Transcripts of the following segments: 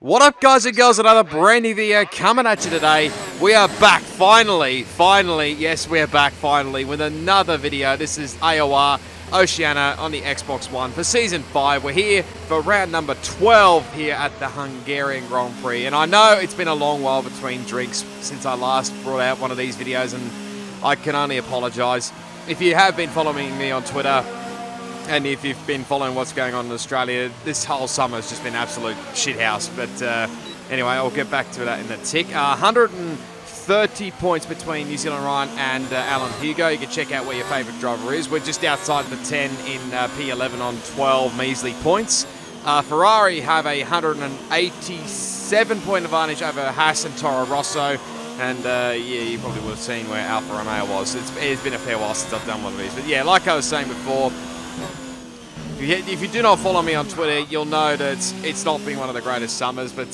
What up, guys and girls? Another brand new video coming at you today. We are back finally, yes, we are back finally with another video. This is AOR Oceania on the Xbox One for Season 5. We're here for round number 12 here at the Hungarian Grand Prix. And I know it's been a long while between drinks since I last brought out one of these videos, and I can only apologise. If you have been following me on Twitter, and if you've been following what's going on in Australia, this whole summer has just been absolute shithouse. But anyway, I'll get back to that in a tick. 130 points between New Zealand Ryan and Alan Hugo. You can check out where your favourite driver is. We're just outside the 10 in P11 on 12 measly points. Ferrari have a 187 point advantage over Haas and Toro Rosso. And yeah, you probably would have seen where Alfa Romeo was. It's been a fair while since I've done one of these. But yeah, like I was saying before, if you do not follow me on Twitter, you'll know that it's not been one of the greatest summers, but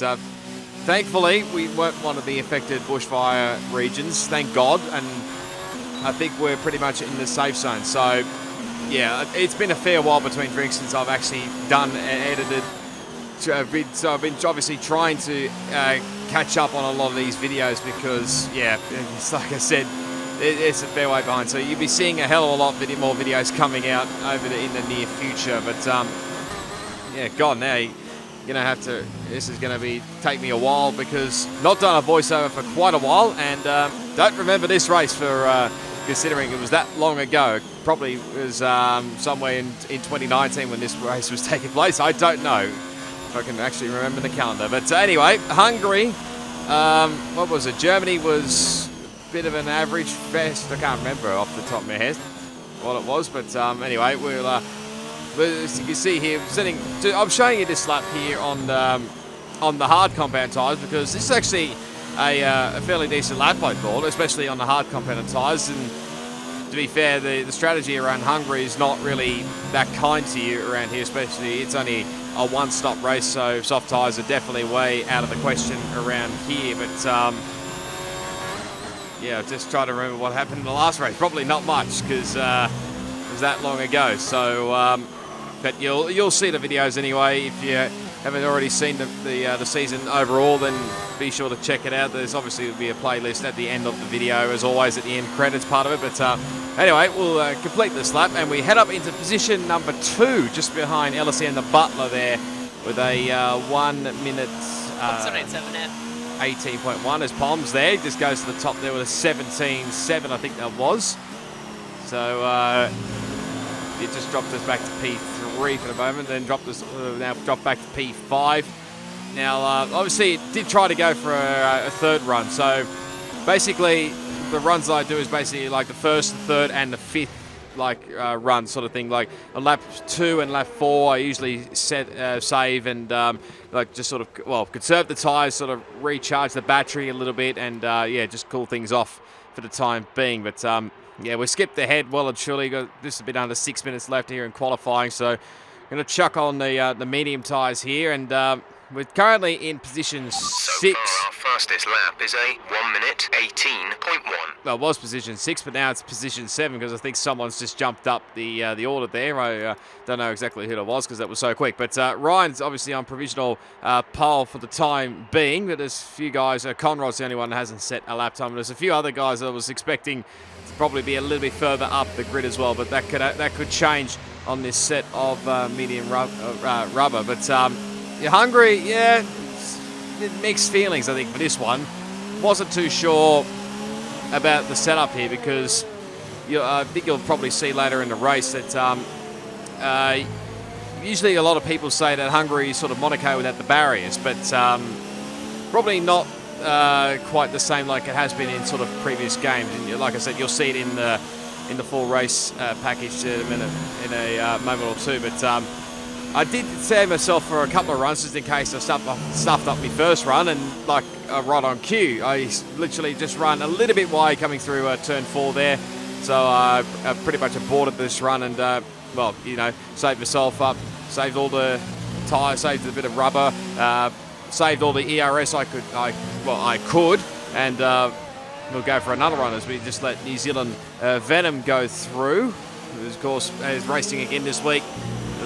thankfully we weren't one of the affected bushfire regions, thank God, and I think we're pretty much in the safe zone. So yeah, it's been a fair while between drinks since I've actually done and edited. So I've been obviously trying to catch up on a lot of these videos because, yeah, it's like I said, it's a fair way behind, so you'll be seeing a hell of a lot more videos coming out in the near future. But yeah, God, now you're gonna have to. This is gonna take me a while because not done a voiceover for quite a while, and don't remember this race for considering it was that long ago. Probably was somewhere in 2019 when this race was taking place. I don't know if I can actually remember the calendar. But anyway, Hungary. What was it? Germany was bit of an average fest. I can't remember off the top of my head what it was, but anyway, we'll as you can see here, I'm showing you this lap here on the hard compound tyres because this is actually a fairly decent lap I thought, especially on the hard compound tyres. And to be fair, the strategy around Hungary is not really that kind to you around here, especially it's only a one-stop race, so soft tyres are definitely way out of the question around here. But yeah, just try to remember what happened in the last race. Probably not much because it was that long ago. So, but you'll see the videos anyway. If you haven't already seen the season overall, then be sure to check it out. There's obviously will be a playlist at the end of the video, as always, at the end credits part of it. But anyway, we'll complete this lap and we head up into position number 2, just behind Ellison and the Butler there, with a 1 minute. 18.1 as Palms there. He just goes to the top there with a 17.7, I think that was. So it just dropped us back to P3 for the moment, then now dropped back to P5. Now, obviously, it did try to go for a third run. So basically, the runs that I do is basically like the first, the third, and the fifth run sort of thing. Like on lap 2 and lap 4, I usually save and just sort of conserve the tires, sort of recharge the battery a little bit, and yeah, just cool things off for the time being. But yeah, we skipped ahead well and truly. Got just a bit under 6 minutes left here in qualifying, so I'm going to chuck on the medium tires here, and we're currently in position 6. So far, our fastest lap is a 1 minute 18.1. Well, it was position 6, but now it's position 7 because I think someone's just jumped up the order there. I don't know exactly who it was because that was so quick. But Ryan's obviously on provisional pole for the time being. But there's a few guys. Conrod's the only one that hasn't set a lap time. There's a few other guys that I was expecting to probably be a little bit further up the grid as well. But that could change on this set of medium rubber. But Hungary, yeah, mixed feelings I think for this one. Wasn't too sure about the setup here because I think you'll probably see later in the race that usually a lot of people say that Hungary is sort of Monaco without the barriers, but probably not quite the same like it has been in sort of previous games. And like I said, you'll see it in the full race package in a moment or two. But I did save myself for a couple of runs just in case I stuffed up my first run, and like right on cue, I literally just run a little bit wide coming through turn 4 there. So I pretty much aborted this run and, well, you know, saved myself up, saved all the tyres, saved a bit of rubber, saved all the ERS I could, and we'll go for another run as we just let New Zealand Venom go through, who of course is racing again this week.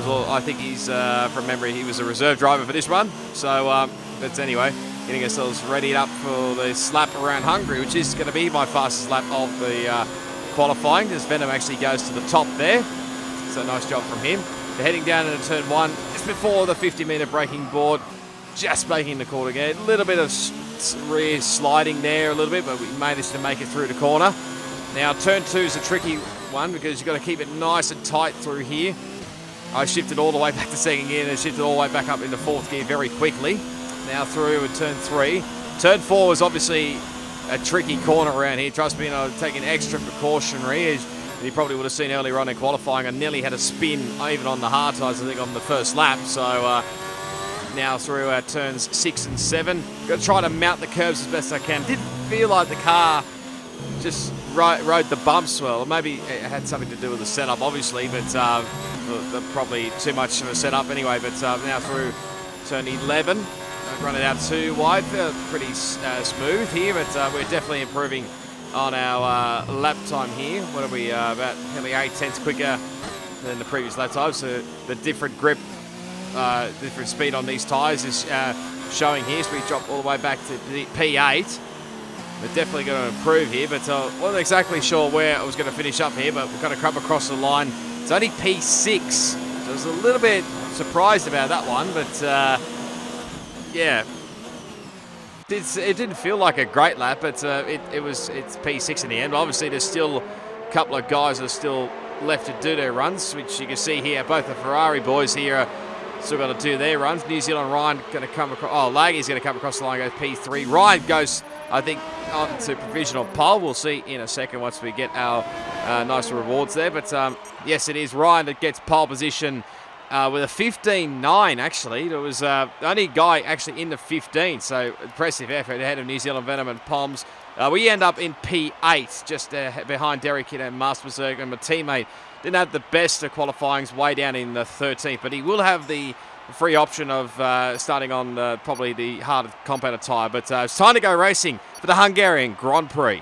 I think he's, from memory, he was a reserve driver for this run. So But anyway, getting ourselves readied up for this lap around Hungary, which is going to be my fastest lap of the qualifying, as Venom actually goes to the top there. So nice job from him. They're heading down into turn 1, just before the 50-metre braking board, just making the corner again. A little bit of rear sliding there a little bit, but we managed to make it through the corner. Now turn 2 is a tricky one because you've got to keep it nice and tight through here. I shifted all the way back to second gear and shifted all the way back up into 4th gear very quickly. Now through at turn 3. Turn 4 was obviously a tricky corner around here. Trust me, I was taking extra precautionary. And you probably would have seen earlier on in qualifying, I nearly had a spin even on the hard tyres, I think, on the first lap. So now through our turns 6 and 7. Got to try to mount the curves as best I can. Didn't feel like the car just rode the bumps well. Maybe it had something to do with the setup, obviously, but probably too much of a setup anyway. But now through turn 11, run it out too wide. Pretty smooth here, but we're definitely improving on our lap time here. What are we, about nearly 8 tenths quicker than the previous lap time. So the different grip, different speed on these tyres is showing here. So we drop all the way back to the P8. We're definitely going to improve here, but wasn't exactly sure where I was going to finish up here, but we've got to come across the line. It's only P6. So I was a little bit surprised about that one, but yeah. It didn't feel like a great lap, but it's P6 in the end. Obviously, there's still a couple of guys that are still left to do their runs, which you can see here. Both the Ferrari boys here are still got to do their runs. New Zealand Ryan going to come across. Oh, Laggy's going to come across the line, goes P3. Ryan goes, I think, on to provisional pole. We'll see in a second once we get our nice rewards there. But yes, it is Ryan that gets pole position. With a 15.9, actually. There was the only guy actually in the 15, so impressive effort ahead of New Zealand Venom and Poms. We end up in P8, just behind Derick Kid and Mastersberg, and my teammate didn't have the best of qualifying's way down in the 13th, but he will have the free option of starting on probably the harder compounded tyre. But it's time to go racing for the Hungarian Grand Prix.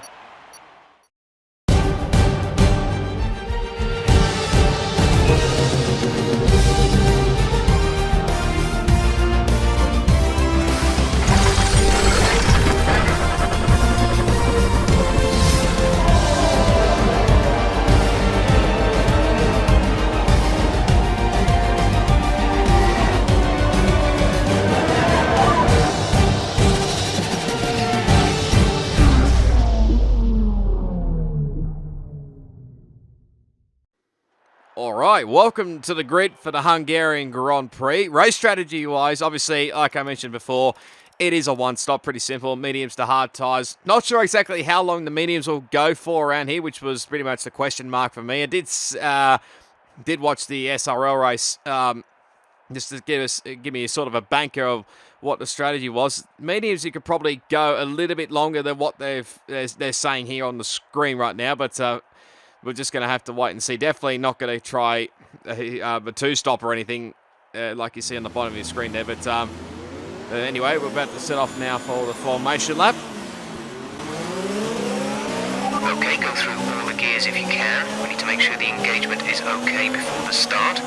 All right, welcome to the grid for the Hungarian Grand Prix. Race strategy-wise, obviously, like I mentioned before, it is a one-stop, pretty simple, mediums to hard tyres. Not sure exactly how long the mediums will go for around here, which was pretty much the question mark for me. I did watch the SRL race just to give me a sort of a banker of what the strategy was. Mediums, you could probably go a little bit longer than what they're saying here on the screen right now, but we're just going to have to wait and see. Definitely not going to try a two-stop or anything like you see on the bottom of your screen there. But anyway, we're about to set off now for the formation lap. Okay, go through all the gears if you can. We need to make sure the engagement is okay before the start.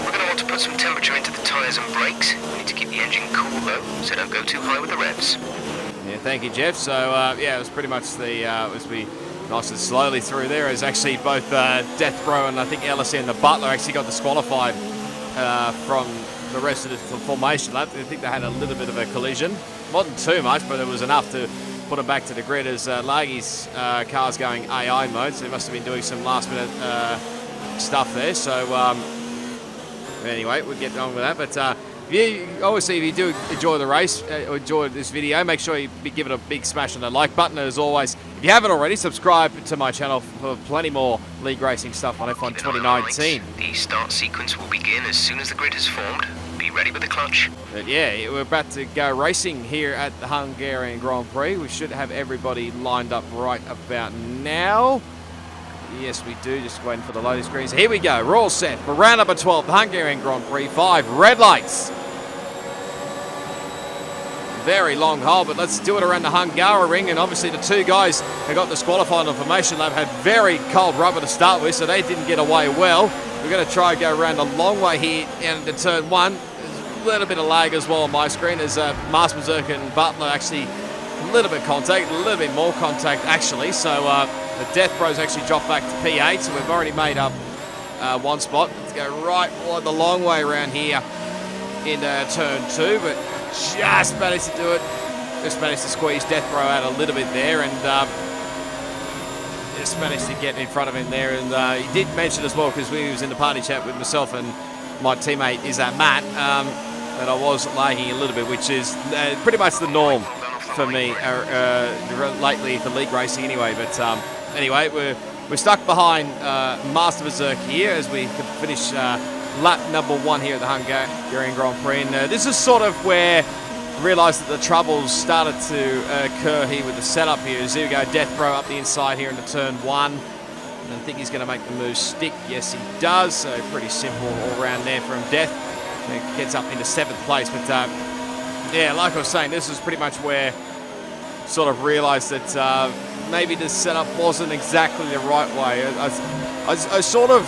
We're going to want to put some temperature into the tyres and brakes. We need to keep the engine cool though, so don't go too high with the revs. Yeah, thank you, Jeff. So yeah, it was pretty much the as we nice and slowly through there. As actually both Deathbro and I think Ellis and the Butler actually got disqualified from the rest of the formation lap. I think they had a little bit of a collision. Wasn't too much, but it was enough to put them back to the grid as Laggy's car's going AI mode, so he must have been doing some last minute stuff there. So anyway, we'll get on with that. But obviously, if you do enjoy the race, or enjoy this video, make sure you give it a big smash on the like button. As always, if you haven't already, subscribe to my channel for plenty more league racing stuff on F1 2019. The start sequence will begin as soon as the grid is formed. Be ready with the clutch. But yeah, we're about to go racing here at the Hungarian Grand Prix. We should have everybody lined up right about now. Yes, we do. Just waiting for the loading screens. Here we go. We're all set for round number 12, the Hungarian Grand Prix. 5 red lights. Very long hole, but let's do it around the Hungaroring. And obviously the two guys who got disqualified on the formation lap had very cold rubber to start with, so they didn't get away well. We're going to try and go around a long way here into turn 1. little bit of lag as well on my screen as Master Berserk and Butler actually a little bit of contact, a little bit more contact actually. So the Death Bros actually dropped back to P8, so we've already made up one spot. Let's go right the long way around here in turn 2, but just managed to do it. Just managed to squeeze Death Bro out a little bit there, and just managed to get in front of him there. And he did mention as well, because we was in the party chat with myself and my teammate is Matt, that I was lagging a little bit, which is pretty much the norm for me lately for league racing anyway. But anyway, we're stuck behind Master Berserk here as we can finish lap number 1 here at the Hungarian Grand Prix. And this is sort of where I realised that the troubles started to occur here with the setup here. As here we go, Death Bro up the inside here into turn 1. I think he's going to make the move stick. Yes, he does. So pretty simple all around there from Death. He gets up into 7th place. But yeah, like I was saying, this is pretty much where I sort of realised that maybe the setup wasn't exactly the right way. I sort of,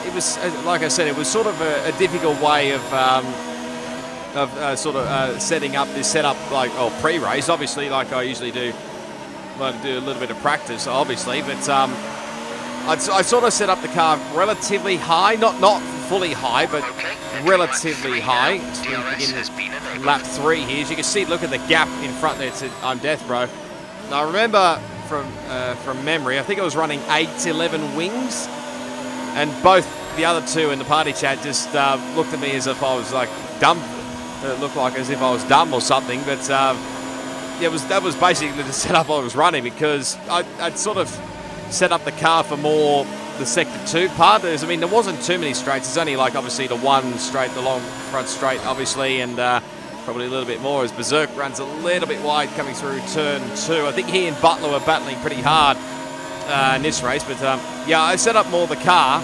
it was like I said, it was sort of a difficult way of setting up this setup, like pre-race, obviously, like I usually do. I do a little bit of practice, obviously, but I sort of set up the car relatively high, not fully high, but relatively high. So we begin lap 3 here. As you can see, look at the gap in front there to Death Bro. And I remember from memory, I think I was running 8-11 wings, and both the other two in the party chat just looked at me as if I was like dumb. It looked like as if I was dumb or something, but yeah, that was basically the setup I was running, because I'd sort of set up the car for more the sector 2 part. There wasn't too many straights. There's only like obviously the one straight, the long front straight, obviously, and probably a little bit more as Berserk runs a little bit wide coming through turn 2. I think he and Butler were battling pretty hard in this race, but yeah, I set up more the car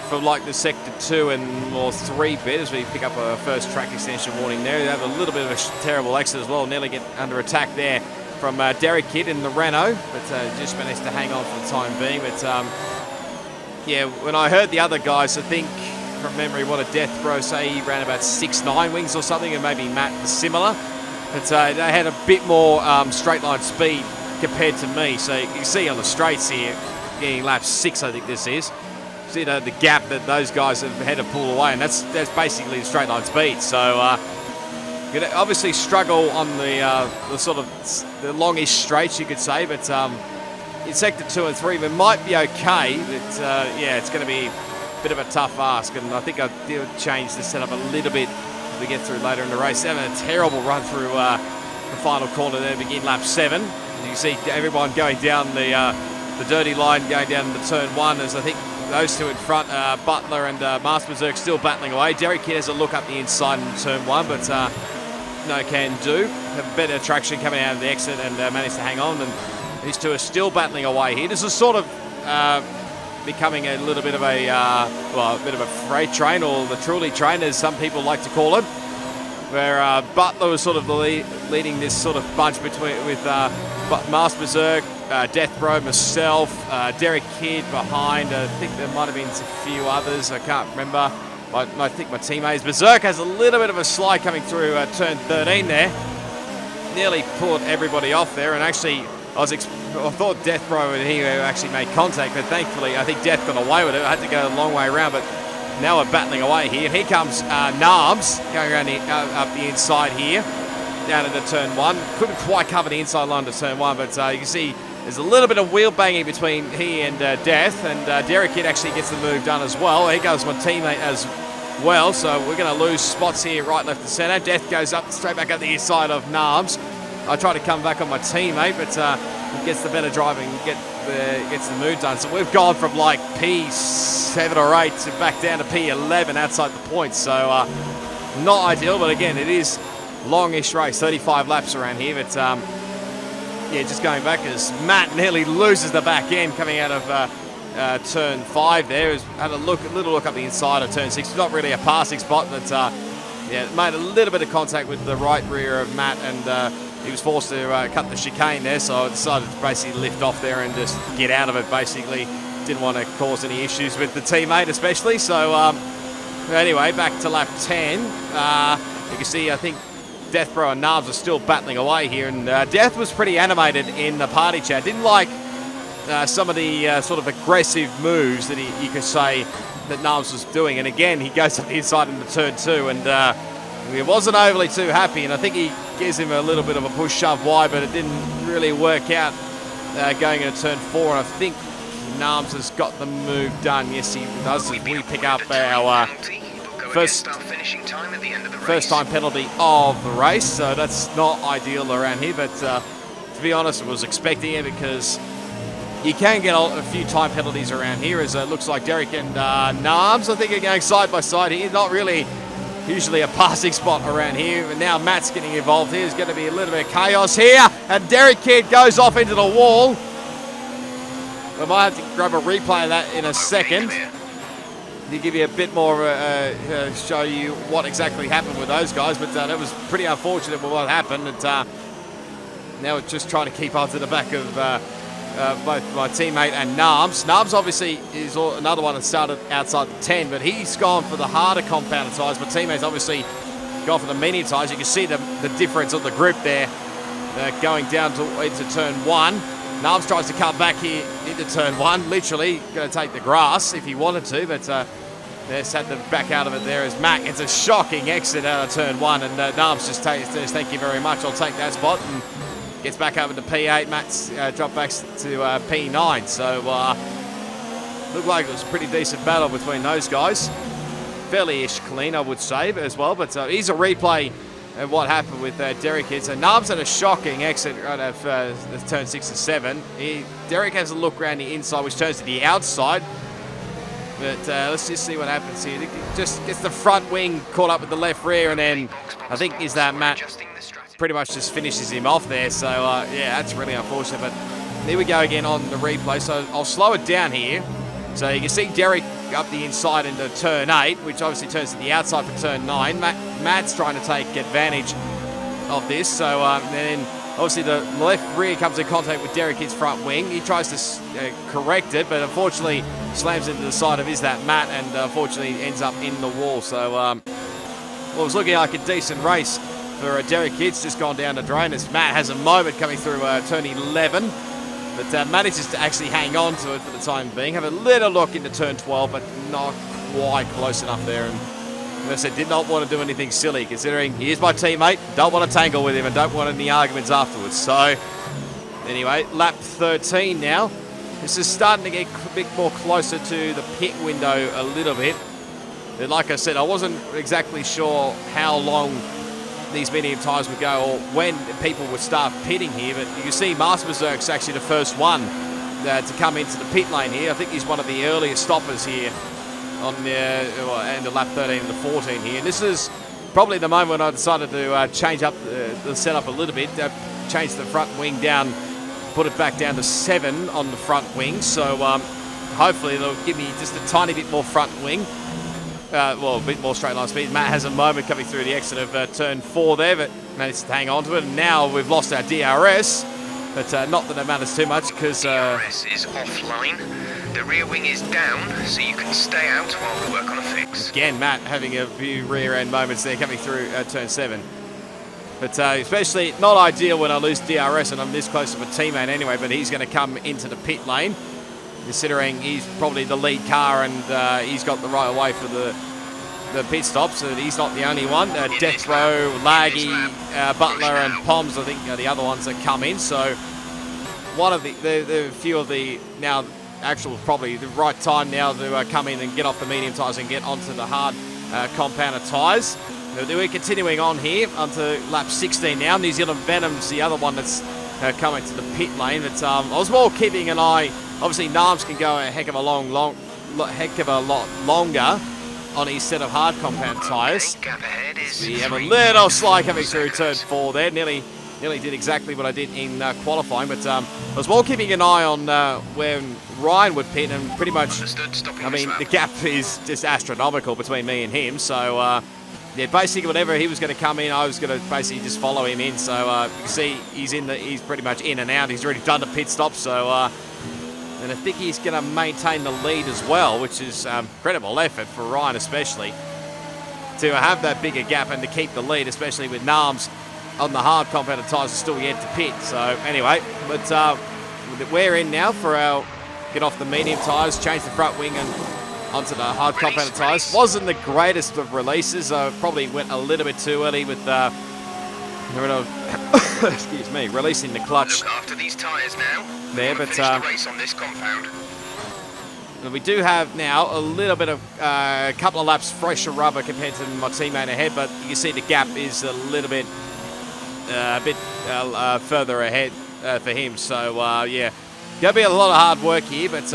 for like the sector 2 and more 3 bit as we pick up a first track extension warning there. They have a little bit of a terrible exit as well. Nearly get under attack there from Derick Kid in the Renault, but just managed to hang on for the time being. But yeah, when I heard the other guys, I think from memory, what a Death Bro say, he ran about 6.9 wings or something, and maybe Matt was similar. But they had a bit more straight line speed compared to me. So you can see on the straights here, getting lap 6, I think this is. See the gap that those guys have had to pull away, and that's basically the straight line speed. So you're gonna obviously struggle on the sort of the longish straights, you could say, but in sector 2 and 3 we might be okay. But yeah, it's going to be a bit of a tough ask, and I think I did change the setup a little bit as we get through later in the race. Having a terrible run through the final corner there to begin lap 7. As you can see, everyone going down the dirty line, going down into turn 1, as I think those two in front, Butler and Master Berserk, still battling away. Derick Kid has a look up the inside in turn 1, but no can do. Have better traction coming out of the exit and managed to hang on. And these two are still battling away here. This is sort of becoming a little bit of a bit of a freight train, or the trolley train, as some people like to call it, where Butler was sort of leading this sort of bunch with Master Berserk, Death Bro, myself, Derick Kid behind. I think there might have been a few others. I can't remember. I think my teammates. Berserk has a little bit of a slide coming through turn 13 there. Nearly pulled everybody off there, and actually I thought Death Bro and he actually made contact, but thankfully I think Death got away with it. I had to go a long way around, but now we're battling away here. Here comes Narbs going around up the inside here, down into turn 1. Couldn't quite cover the inside line to turn 1, but you can see there's a little bit of wheel banging between he and Death, and Derick Kid actually gets the move done as well. Here goes my teammate as well, so we're going to lose spots here, right, left, and centre. Death goes up, straight back up the inside of Narbs. I try to come back on my teammate, but he gets the better driving, gets the move done. So we've gone from like P7 or 8 to back down to P11 outside the points. So not ideal, but again, it is longish race, 35 laps around here. But yeah, just going back as Matt nearly loses the back end coming out of turn 5 there. Had a little look up the inside of turn 6. It's not really a passing spot, but yeah, made a little bit of contact with the right rear of Matt, and he was forced to cut the chicane there, so I decided to basically lift off there and just get out of it, basically. Didn't want to cause any issues with the teammate especially, so Anyway, back to lap 10. You can see, I think, Deathbro and Narbs are still battling away here, and Death was pretty animated in the party chat. Didn't like some of the sort of aggressive moves that you could say that Narbs was doing. And again, he goes up the inside into turn 2, and he wasn't overly too happy, and I think he gives him a little bit of a push shove wide, but it didn't really work out going into turn 4, and I think Narbs has got the move done. Yes, he does. We pick up our first time penalty of the race, so that's not ideal around here, but to be honest, I was expecting it, because you can get a few time penalties around here, as it looks like Derick and Narbs, I think, are going side by side here. Not really usually a passing spot around here, and now Matt's getting involved here. There's going to be a little bit of chaos here, and Derick Kid goes off into the wall. We might have to grab a replay of that in a second to give you a bit more, show you what exactly happened with those guys, but that was pretty unfortunate with what happened, and now we're just trying to keep up to the back of both my teammate and Narbs. Narbs obviously is another one that started outside the 10, but he's gone for the harder compounded tyres. My teammate's obviously gone for the medium tyres. You can see the difference of the group there going down into turn 1. Narbs tries to cut back here into turn 1. Literally going to take the grass if he wanted to, but just had to back out of it there as Matt gets a shocking exit out of turn 1, and Narbs just says, thank you very much, I'll take that spot, and gets back over to P8. Matt's dropped back to P9. So looked like it was a pretty decent battle between those guys. Fairly-ish clean, I would say, as well. But here's a replay of what happened with Derick Kid. So Narbs had a shocking exit right of turn 6 and 7. Derick has a look around the inside, which turns to the outside. But let's just see what happens here. He just gets the front wing caught up with the left rear, and then I think is that Matt pretty much just finishes him off there. So yeah, that's really unfortunate, but here we go again on the replay. So I'll slow it down here, so you can see Derick up the inside into turn 8, which obviously turns to the outside for turn 9. Matt's trying to take advantage of this, so then obviously the left rear comes in contact with Derick Kid's front wing. He tries to correct it, but unfortunately slams into the side of Matt, and unfortunately ends up in the wall. So well, it was looking like a decent race for Derick Kid's just gone down the drain, as Matt has a moment coming through turn 11, but manages to actually hang on to it for the time being. Have a little look into turn 12, but not quite close enough there. And as I said, did not want to do anything silly, considering he is my teammate. Don't want to tangle with him and don't want any arguments afterwards. So anyway, lap 13 now. This is starting to get a bit more closer to the pit window a little bit. But like I said, I wasn't exactly sure how long these medium tyres would go, or when people would start pitting here, but you can see Master Berserk's actually the first one to come into the pit lane here. I think he's one of the earliest stoppers here on the end of lap 13 and the 14 here. And this is probably the moment when I decided to change up the setup a little bit, change the front wing down, put it back down to 7 on the front wing. So hopefully it'll give me just a tiny bit more front wing. Well, a bit more straight line speed. Matt has a moment coming through the exit of turn 4 there, but managed to hang on to it. And now we've lost our DRS, but not that it matters too much, because DRS is offline. The rear wing is down, so you can stay out while we work on a fix. Again, Matt having a few rear end moments there coming through turn 7. But especially not ideal when I lose DRS and I'm this close to a teammate anyway, but he's going to come into the pit lane, considering he's probably the lead car and he's got the right of way for the pit stop, so he's not the only one. Death Row, Laggy, Butler and Poms, I think, are the other ones that come in. So one of the few of the now actual probably the right time now to come in and get off the medium tyres and get onto the hard compounded tyres. We're continuing on here onto lap 16 now. New Zealand Venom's the other one that's coming to the pit lane. But I was more keeping an eye. Obviously, Narbs can go a heck of a lot longer on his set of hard compound tyres. We have a little slide coming through turn 4 there. Nearly did exactly what I did in qualifying. But I was more keeping an eye on where Ryan would pit, and pretty much, I mean, the gap is just astronomical between me and him. So yeah, basically whatever he was going to come in, I was going to basically just follow him in. So you can see he's pretty much in and out. He's already done the pit stop. So and I think he's going to maintain the lead as well, which is incredible effort for Ryan especially. to have that bigger gap and to keep the lead, especially with Narms on the hard compounded tyres still yet to pit. So anyway, but we're in now for our get off the medium tyres, change the front wing and onto the hard compounded tyres. Wasn't the greatest of releases. Probably went a little bit too early with excuse me, releasing the clutch. Look after these tyres now. There, but the race on this compound. we do have now a little bit of a couple of laps fresher rubber compared to my teammate ahead, but you can see the gap is a little bit further ahead for him. So yeah, gonna be a lot of hard work here, but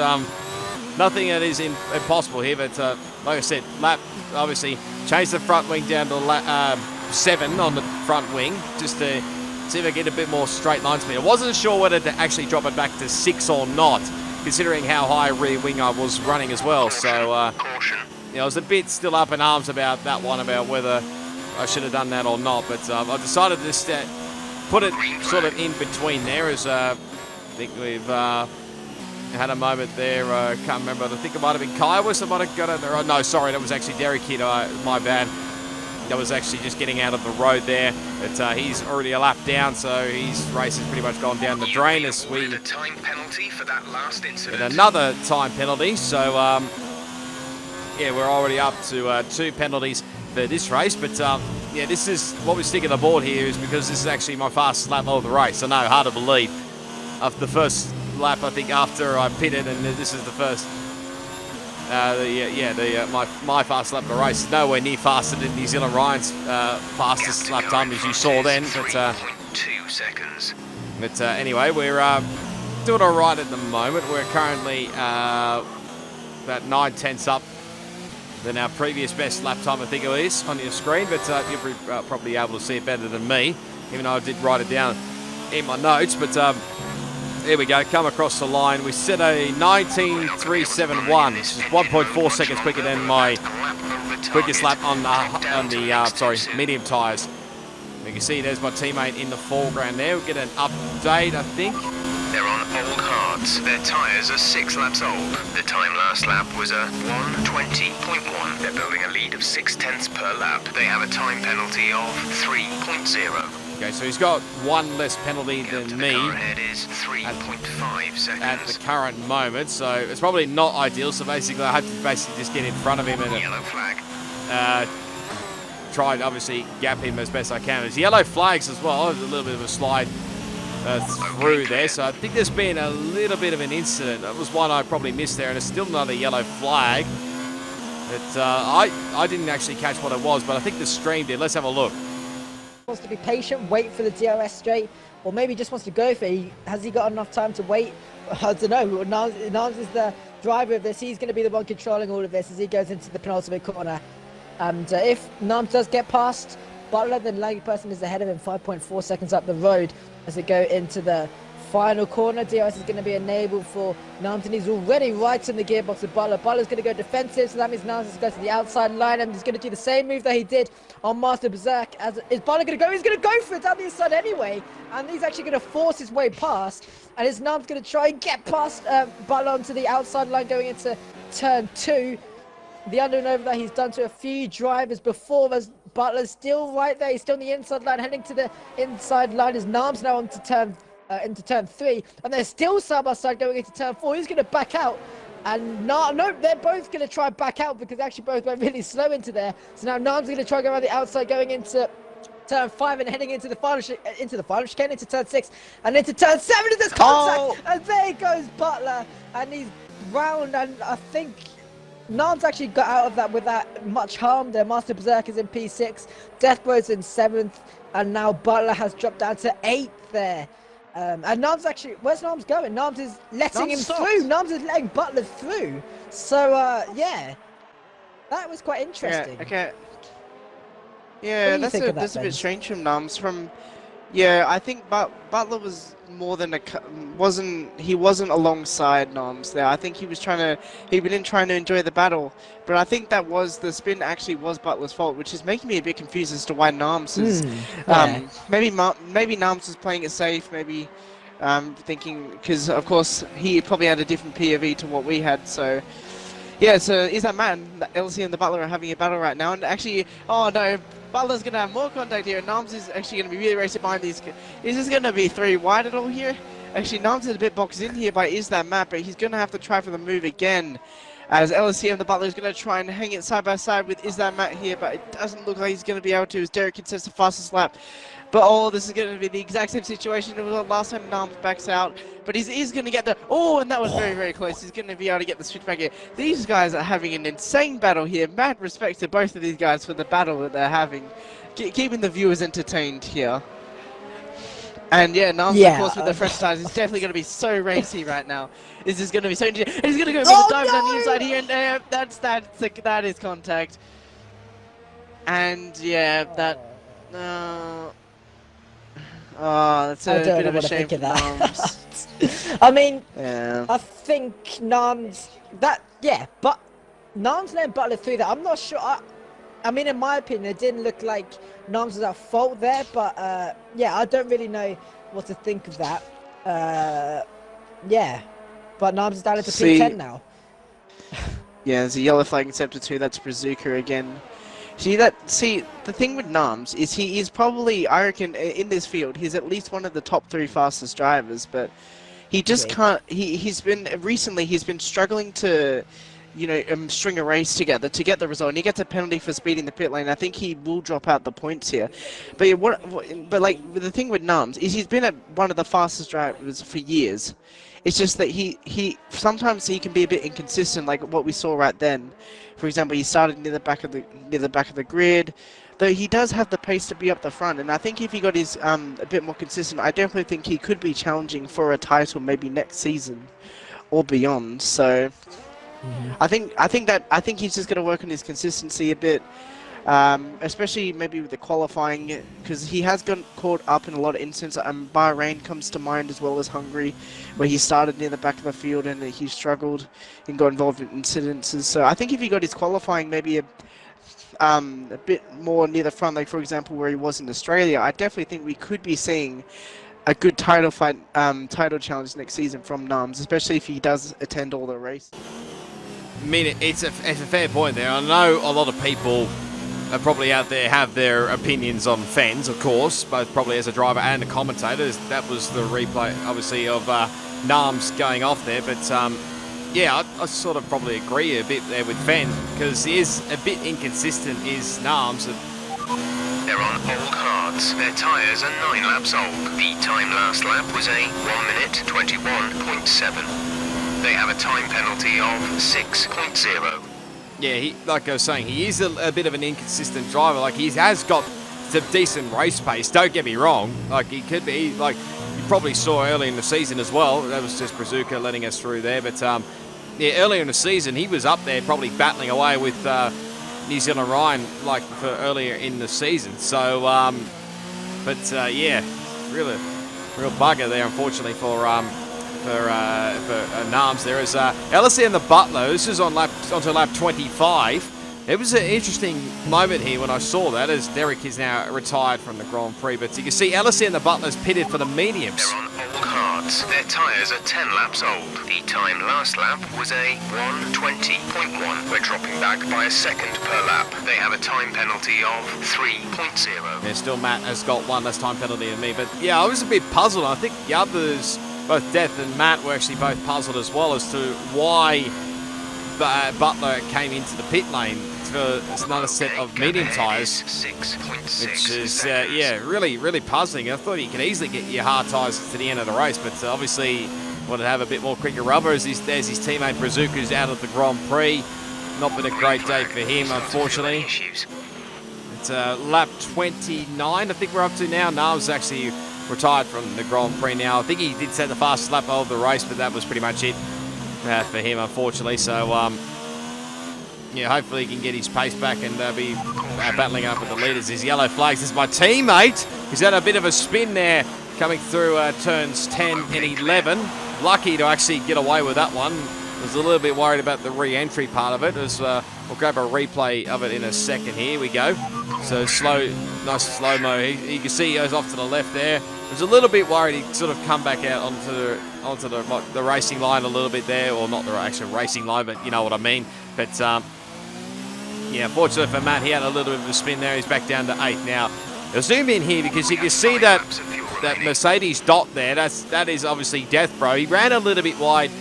nothing that is impossible here. But like I said, lap obviously change the front wing down to 7 on the front wing just to see if I get a bit more straight line speed. I wasn't sure whether to actually drop it back to 6 or not, considering how high rear wing I was running as well. So yeah, I was a bit still up in arms about that one, about whether I should have done that or not. But I decided to just put it sort of in between there, as I think we've had a moment there. I can't remember. I think it might have been Kaiwas that might have got it there. Oh, no, sorry, that was actually Derick Kid. My bad. That was actually just getting out of the road there. But he's already a lap down, so his race has pretty much gone down the drain as we get a time penalty for that last incident. Get another time penalty. So yeah, we're already up to 2 penalties for this race. But yeah, this is what we're sticking the board here, is because this is actually my fastest lap of the race. I know, hard to believe. After the first lap, I think, after I pitted, and this is the first. My fast lap of the race is nowhere near faster than New Zealand Ryan's fastest lap time, as you saw then. But 3.2 seconds. But anyway, we're doing all right at the moment. We're currently about 9/10 up than our previous best lap time, I think it is, on your screen. But you'll be probably able to see it better than me, even though I did write it down in my notes. But here we go, come across the line. We set a 19.371, which is 1.4 seconds quicker than my quickest lap on the medium tyres. You can see there's my teammate in the foreground there. We'll get an update, I think. They're on old hards. Their tyres are 6 laps old. The time last lap was a 1:20.1. They're building a lead of 0.6 per lap. They have a time penalty of 3.0. Okay, so he's got 1 less penalty than me is 3.5 seconds at the current moment, so it's probably not ideal. So basically, I have to basically just get in front of him and yellow flag. Try and obviously gap him as best I can. There's yellow flags as well. There's a little bit of a slide through there, so I think there's been a little bit of an incident. That was one I probably missed there, and it's still another yellow flag. But I didn't actually catch what it was, but I think the stream did. Let's have a look. Wants to be patient, wait for the DRS straight, or maybe just wants to go for it. Has he got enough time to wait? I don't know. Nams is the driver of this. He's going to be the one controlling all of this as he goes into the penultimate corner. And if Nams does get past Butler, then Langy Person is ahead of him, 5.4 seconds up the road as they go into the final corner. DRS is going to be enabled for Nams, and he's already right in the gearbox of Butler. Butler's going to go defensive, so that means Nams is going to the outside line, and he's going to do the same move that he did on Master Berserk. Is Butler going to go? He's going to go for it down the inside anyway, and he's actually going to force his way past, and is Nams going to try and get past Butler onto the outside line going into turn 2. The under and over that he's done to a few drivers before. There's Butler's still right there. He's still on the inside line, heading to the inside line. As Nams now onto turn 3, and they're still side by side going into turn 4. He's going to back out, and no, they're both going to try and back out because they actually both went really slow into there. So now Nams going to try and go around the outside going into turn 5 and heading into the final chicane, into turn 6 and into turn 7. And there's contact, and there goes Butler, and he's round, and I think Nams actually got out of that without much harm there. Master Berserk is in P6, Deathbro's in 7th, and now Butler has dropped down to 8th there. And Nams actually, where's Nams going? Nams is letting him through. Nams is letting Butler through. So, yeah, that was quite interesting. Yeah, okay. Yeah, that's a bit strange from Nams. Yeah, I think Butler was more than he wasn't alongside Nams there. I think he was trying to enjoy the battle, but I think that was the spin actually was Butler's fault, which is making me a bit confused as to why Nams is maybe Nams was playing it safe, maybe thinking, because of course he probably had a different POV to what we had, so Yeah, so is that Matt and LC and the Butler are having a battle right now, and actually, oh no, Butler's gonna have more contact here, and Nams is actually gonna be really racing behind these. Is this gonna be 3 wide at all here? Actually, Nams is a bit boxed in here by Is That Matt, but he's gonna have to try for the move again, as LC and the Butler is gonna try and hang it side by side with Is That Matt here, but it doesn't look like he's gonna be able to, as Derick Kid sets the fastest lap. But oh, this is going to be the exact same situation it was last time Nams backs out. But he's going to get the... Oh, and that was very, very close. He's going to be able to get the switch back here. These guys are having an insane battle here. Mad respect to both of these guys for the battle that they're having. Keeping the viewers entertained here. And yeah, Nams, of course, with the fresh tires, is definitely going to be so racy right now. This is going to be so... And he's going to go for the dive down the inside here. And that is contact. And yeah, that... Oh, that's a bit of a shame for Nams. I mean, yeah. I think Nams, but Nams letting Butler through that, I'm not sure. I mean, in my opinion, it didn't look like Nams was at fault there, but yeah, I don't really know what to think of that. Yeah, but Nams is down into P10 now. Yeah, there's a yellow flag in Sector 2, that's Brazuca again. See, the thing with Nams is he is probably, I reckon, in this field, he's at least one of the top 3 fastest drivers, but he just can't, he's been struggling to, you know, string a race together to get the result, and he gets a penalty for speeding the pit lane. I think he will drop out the points here. But yeah, but like, the thing with Nams is he's been one of the fastest drivers for years. It's just that he sometimes he can be a bit inconsistent, like what we saw right then. For example, he started near the back of the grid, though he does have the pace to be up the front. And I think if he got his a bit more consistent, I definitely think he could be challenging for a title maybe next season or beyond. So I think he's just going to work on his consistency a bit. Especially maybe with the qualifying, because he has gotten caught up in a lot of incidents. Bahrain comes to mind, as well as Hungary, where he started near the back of the field and he struggled and got involved in incidences. So I think if he got his qualifying maybe a bit more near the front, like for example where he was in Australia, I definitely think we could be seeing a good title fight, title challenge next season from Nams, especially if he does attend all the races. I mean, it's a fair point there. I know a lot of people probably out there have their opinions on fans, of course, both probably as a driver and a commentator. That was the replay, obviously, of Nams going off there. But yeah, I sort of probably agree a bit there with Fen, because he is a bit inconsistent, is Nams. They're on old hards. Their tyres are 9 laps old. The time last lap was a 1 minute 21.7. They have a time penalty of 6.0. Yeah, like I was saying, he is a bit of an inconsistent driver. Like, he has got some decent race pace, don't get me wrong. Like, he could be, like, you probably saw early in the season as well. That was just Brazuca letting us through there. But, yeah, earlier in the season, he was up there probably battling away with New Zealand Ryan, like, for earlier in the season. So, yeah, really real bugger there, unfortunately, for Nams. There is LSE and the Butler. This is onto lap 25. It was an interesting moment here when I saw that, as Derick is now retired from the Grand Prix. But you can see LSE and the Butler's pitted for the mediums. They're on old hards. Their tyres are 10 laps old. The time last lap was a 1:20.1. We're dropping back by a second per lap. They have a time penalty of 3.0. Yeah, still Matt has got one less time penalty than me. But yeah, I was a bit puzzled. I think the others, both Death and Matt, were actually both puzzled as well as to why Butler came into the pit lane for another set of medium tyres, which is, yeah, really, really puzzling. I thought he could easily get your hard tyres to the end of the race, but obviously wanted to have a bit more quicker rubber, as there's his teammate Brazuca, who's out of the Grand Prix. Not been a great day for him, unfortunately. It's lap 29, I think we're up to now. Nams actually retired from the Grand Prix now. I think he did set the fastest lap of the race, but that was pretty much it for him, unfortunately. So, yeah, hopefully he can get his pace back and be battling up with the leaders. His yellow flags. This is my teammate. He's had a bit of a spin there coming through turns 10 and 11. Lucky to actually get away with that one. Was a little bit worried about the re-entry part of it. As we'll grab a replay of it in a second. Here we go. So nice slow-mo. You can see he goes off to the left there. I was a little bit worried he'd sort of come back out onto the racing line a little bit there, or not the actual racing line, but you know what I mean. But yeah, fortunately for Matt, he had a little bit of a spin there. He's back down to 8th now. I'll zoom in here because you can see that Mercedes dot there. That is obviously Death Bro. He ran a little bit wide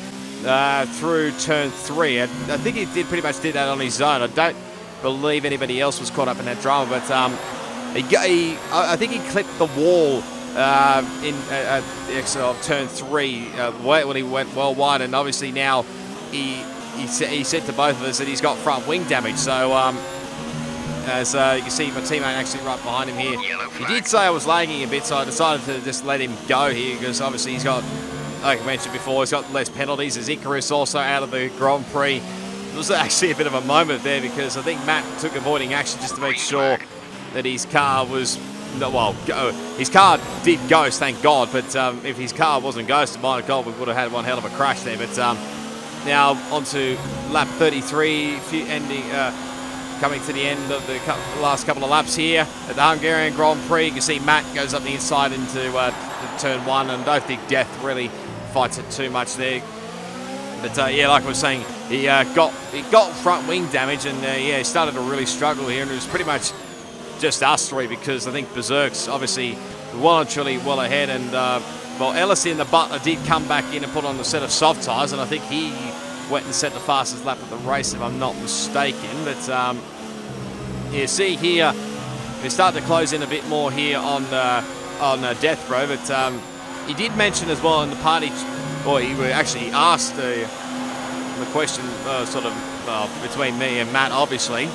through turn 3. I think he pretty much did that on his own. I don't believe anybody else was caught up in that drama, but I think he clipped the wall in exit of turn 3 when he went well wide, and obviously now he said to both of us that he's got front wing damage. So as you can see, my teammate actually right behind him here. He did say I was lagging a bit, so I decided to just let him go here because obviously he's got, like I mentioned before, he's got less penalties. There's Icarus also out of the Grand Prix. It was actually a bit of a moment there because I think Matt took avoiding action just to make sure that his car was, well, his car did ghost, thank God, but if his car wasn't ghosted, my God, we would have had one hell of a crash there. But now onto lap 33, coming to the end of the last couple of laps here at the Hungarian Grand Prix. You can see Matt goes up the inside into turn 1, and I don't think Death really fights it too much there. But yeah, like I was saying, he got front wing damage, and yeah, he started to really struggle here, and it was pretty much just us three because I think Berserk's obviously well and truly well ahead, and well, Ellis and the Butler did come back in and put on a set of soft tyres, and I think he went and set the fastest lap of the race, if I'm not mistaken. But you see here, we start to close in a bit more here on Death Bro, but he did mention as well in the party, or he actually asked the question sort of between me and Matt, obviously.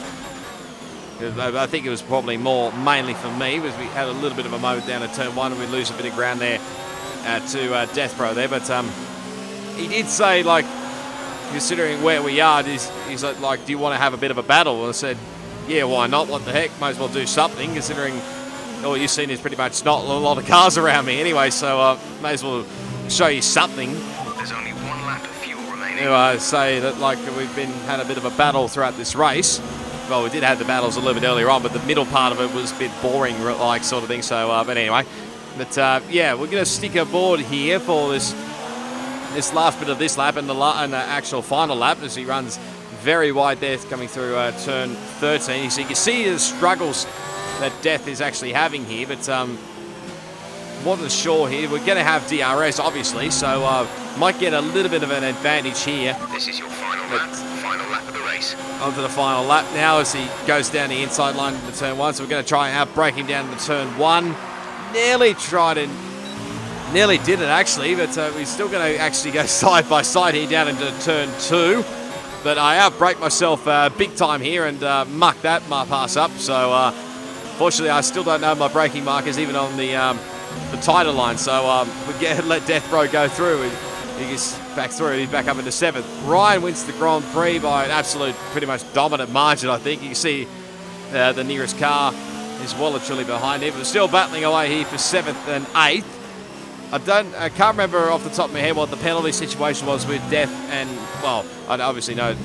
I think it was probably mainly for me, because we had a little bit of a moment down at turn 1 and we lose a bit of ground there to Death Bro there. But he did say, like, considering where we are, he's like, do you want to have a bit of a battle? And I said, yeah, why not? What the heck? Might as well do something, considering all you've seen is pretty much not a lot of cars around me anyway, so may as well show you something. There's only 1 lap of fuel remaining. I say that, like, we've had a bit of a battle throughout this race. Well, we did have the battles a little bit earlier on, but the middle part of it was a bit boring, like, sort of thing. So, but anyway, yeah, we're going to stick aboard here for this last bit of this lap and the actual final lap, as he runs very wide there, coming through turn 13. So you can see the struggles that Death is actually having here, but wasn't sure here. We're going to have DRS, obviously, so might get a little bit of an advantage here. This is your final lap of the race. Onto the final lap now as he goes down the inside line into turn 1. So we're going to try and outbrake him down to turn 1. Nearly did it actually, but we're still going to actually go side by side here down into turn 2. But I outbrake myself big time here and mucked that pass up. So fortunately, I still don't know my braking markers even on the tighter line. So we let Death Bro go through. He gets back through. He's back up into 7th. Ryan wins the Grand Prix by an absolute, pretty much dominant margin, I think. You can see the nearest car is well and truly behind him. But still battling away here for 7th and 8th. I can't remember off the top of my head what the penalty situation was with Death and, well, I obviously know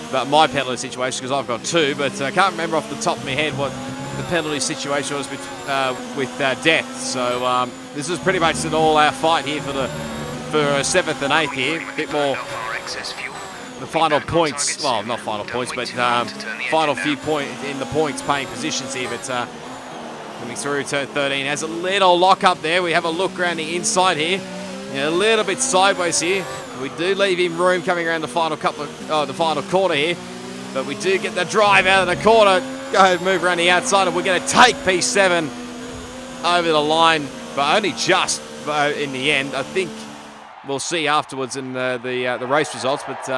about my penalty situation because I've got 2, but I can't remember off the top of my head what the penalty situation was with Death. So this is pretty much an all-out fight here for 7th and 8th here. A bit more the final points, well, not final points, but final few points in the points paying positions here. But coming through turn 13 has a little lock up there. We have a look around the inside here, a little bit sideways here. We do leave him room coming around the final the final corner here, but we do get the drive out of the corner. Go move around the outside, and we're going to take P7 over the line, but only just in the end. I think we'll see afterwards in the race results, but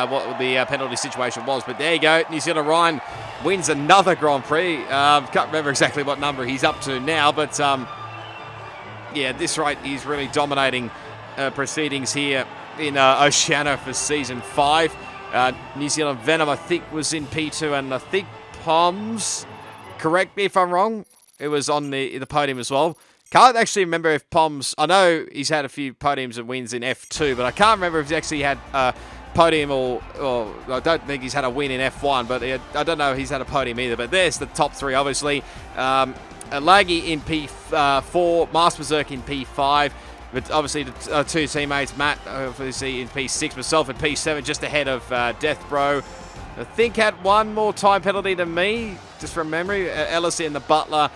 what the penalty situation was. But there you go, New Zealand Ryan wins another Grand Prix. Can't remember exactly what number he's up to now, but yeah, at this rate, he's really dominating proceedings here in Oceania for Season 5. New Zealand Venom, I think, was in P2, and I think Poms, correct me if I'm wrong, it was on the podium as well. Can't actually remember if Poms, I know he's had a few podiums and wins in F2, but I can't remember if he's actually had a podium or I don't think he's had a win in F1, but I don't know if he's had a podium either. But there's the top 3, obviously. Laggy in P4, Master Berserk in P5, But obviously, the two teammates, Matt, obviously in P6, myself in P7, just ahead of Death Bro. I think had one more time penalty than me, just from memory. Ellis in the Butler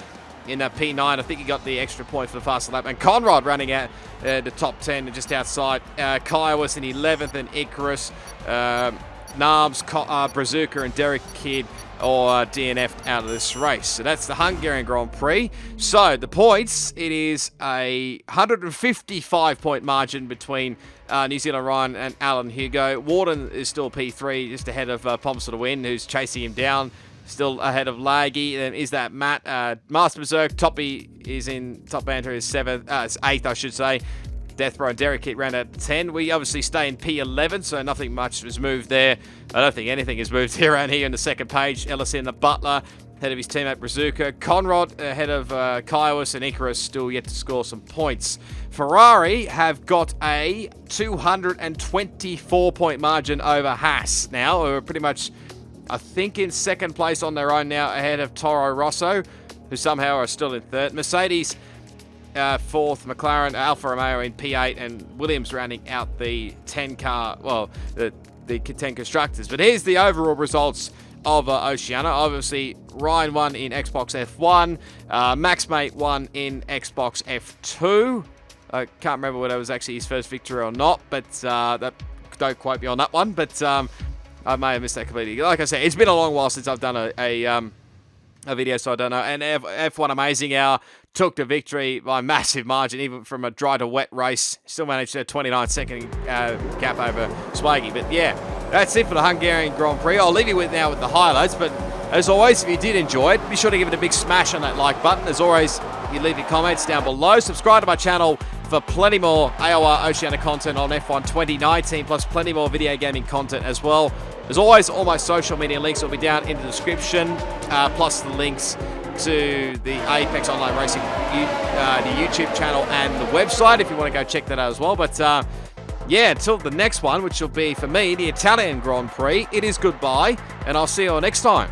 in P9. I think he got the extra point for the faster lap. And Conrad running out the top 10 and just outside. Kiowas in 11th and Icarus. Narbs, Brazuca and Derick Kid or DNF'd out of this race. So that's the Hungarian Grand Prix. So the points, it is a 155-point margin between New Zealand Ryan and Alan Hugo. Warden is still P3, just ahead of Pomsel to Win, who's chasing him down. Still ahead of Laggy. Then is that Matt. Master Berserk, Toppy is in top banter, is 7th, it's 8th, I should say. Deathbro and Derick Kid round at 10. We obviously stay in P11, so nothing much has moved there. I don't think anything has moved here around here in the second page. Ellis in the Butler, ahead of his teammate Brazuca. Conrad ahead of Kiowas, and Icarus still yet to score some points. Ferrari have got a 224-point margin over Haas now, who are pretty much, I think, in second place on their own now, ahead of Toro Rosso, who somehow are still in third. Mercedes 4th, McLaren, Alfa Romeo in P8, and Williams rounding out the 10 car, well, the 10 constructors. But here's the overall results of Oceania. Obviously, Ryan won in Xbox F1, Maxmate won in Xbox F2. I can't remember whether it was actually his first victory or not, but don't quote me on that one. But I may have missed that completely. Like I said, it's been a long while since I've done a video, so I don't know. And F1 Amazing Hour took the victory by massive margin, even from a dry to wet race. Still managed a 29-second gap over Swaggy. But yeah, that's it for the Hungarian Grand Prix. I'll leave you with now with the highlights. But as always, if you did enjoy it, be sure to give it a big smash on that like button. As always, you leave your comments down below. Subscribe to my channel for plenty more AOR Oceania content on F1 2019, plus plenty more video gaming content as well. As always, all my social media links will be down in the description, plus the links to the Apex Online Racing the YouTube channel and the website if you want to go check that out as well. But yeah, until the next one, which will be for me, the Italian Grand Prix, it is goodbye, and I'll see you all next time.